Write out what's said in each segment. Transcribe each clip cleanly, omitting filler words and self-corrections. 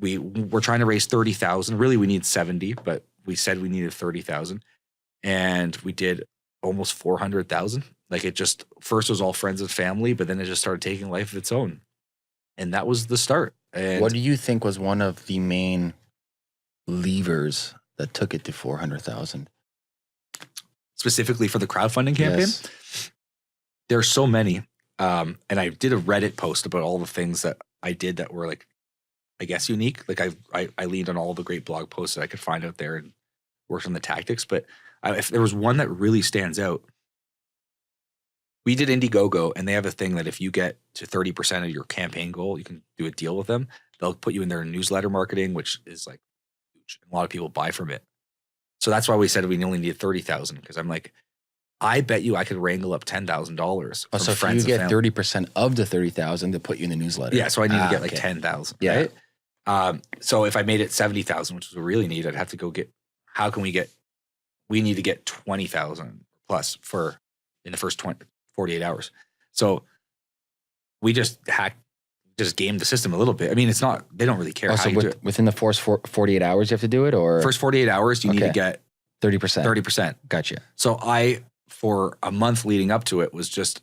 we were trying to raise 30,000. Really, we need 70, but we said we needed 30,000, and we did almost 400,000. Like it just first was all friends and family, but then it just started taking life of its own, and that was the start. And what do you think was one of the main levers that took it to 400,000? Specifically for the crowdfunding campaign? Yes. There's so many. And I did a Reddit post about all the things that I did that were like, I guess, unique. Like I leaned on all the great blog posts that I could find out there and worked on the tactics. But if there was one that really stands out, we did Indiegogo, and they have a thing that if you get to 30% of your campaign goal, you can do a deal with them. They'll put you in their newsletter marketing, which is like huge. A lot of people buy from it. So that's why we said we only needed 30,000, because I'm like, I bet you I could wrangle up $10,000. Oh, so if you get 30% of the 30,000, to put you in the newsletter. Yeah, so I need to get like 10,000. Yeah. Right? So if I made it 70,000, which is what we really need, I'd have to go get. How can we get? We need to get 20,000 plus for in the first 48 hours. So we just gamed the system a little bit. I mean, it's not. They don't really care. So within the first 48 hours, you have to do it, or first 48 hours, you need to get 30%. 30%. Gotcha. So for a month leading up to it, was just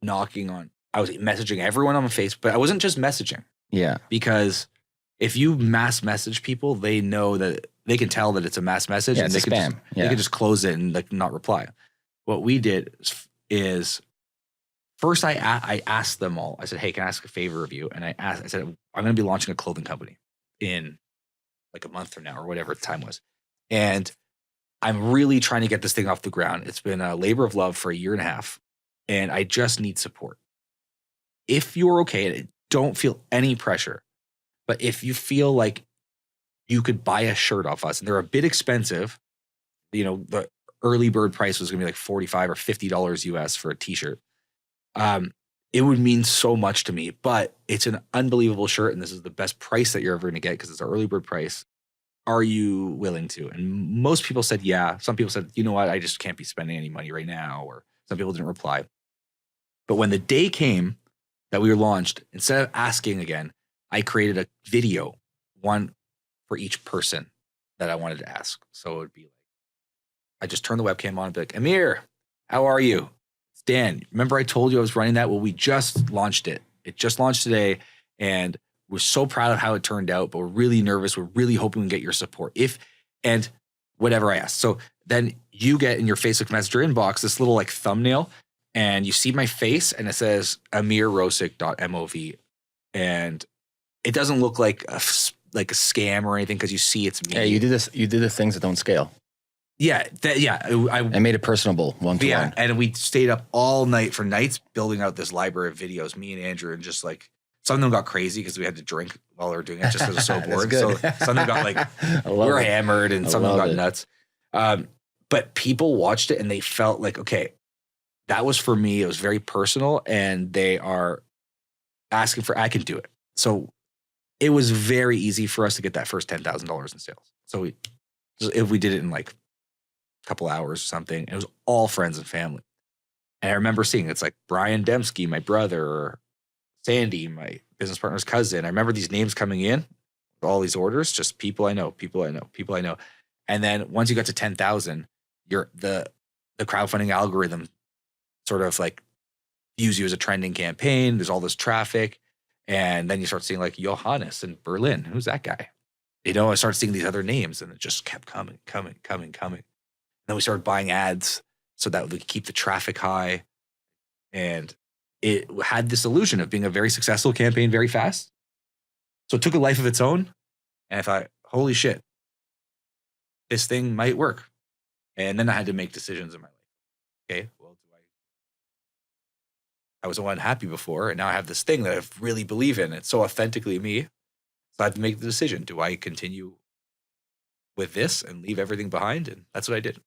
knocking on. I was messaging everyone on Facebook, but I wasn't just messaging. Yeah. Because if you mass message people, they know that they can tell that it's a mass message, and they can just close it and like not reply. What we did is first I asked them all. I said, "Hey, can I ask a favor of you?" And I said, "I'm going to be launching a clothing company in like a month from now, or whatever the time was, and I'm really trying to get this thing off the ground. It's been a labor of love for a year and a half, and I just need support. If you're okay, don't feel any pressure, but if you feel like you could buy a shirt off us, and they're a bit expensive, the early bird price was going to be like $45 or $50 US for a t-shirt. It would mean so much to me, but it's an unbelievable shirt, and this is the best price that you're ever going to get because it's an early bird price. Are you willing to?" And most people said, yeah. Some people said, "You know what? I just can't be spending any money right now." Or some people didn't reply. But when the day came that we were launched, instead of asking again, I created a video, one for each person that I wanted to ask. So it would be like, I just turned the webcam on and be like, "Ameer, how are you? It's Dan. Remember I told you I was running that? Well, we just launched it. It just launched today, and we're so proud of how it turned out, but we're really nervous. We're really hoping we can get your support." And whatever I asked. So then you get in your Facebook Messenger inbox this little like thumbnail, and you see my face, and it says ameerrosic.mov. And it doesn't look like a scam or anything, because you see it's me. Yeah, you did the things that don't scale. Yeah, I made it personable one-to-one. Yeah, and we stayed up all night for nights building out this library of videos, me and Andrew, and just like, some of them got crazy because we had to drink while we were doing it just because it was so bored. So some of them got like, we're hammered, and some of them got nuts. But people watched it and they felt like, okay, that was for me. It was very personal, and they are asking for, I can do it. So it was very easy for us to get that first $10,000 in sales. So if we did it in like a couple hours or something, it was all friends and family. And I remember seeing, it's like Brian Dembski, my brother, or Sandy, my business partner's cousin. I remember these names coming in, all these orders, just people I know. And then once you got to 10,000, the crowdfunding algorithm sort of like views you as a trending campaign. There's all this traffic. And then you start seeing like Johannes in Berlin. Who's that guy? I started seeing these other names, and it just kept coming. And then we started buying ads so that we could keep the traffic high. And it had this illusion of being a very successful campaign very fast. So it took a life of its own. And I thought, holy shit, this thing might work. And then I had to make decisions in my life. Okay, well, I was unhappy before, and now I have this thing that I really believe in. It's so authentically me. So I have to make the decision. Do I continue with this and leave everything behind? And that's what I did.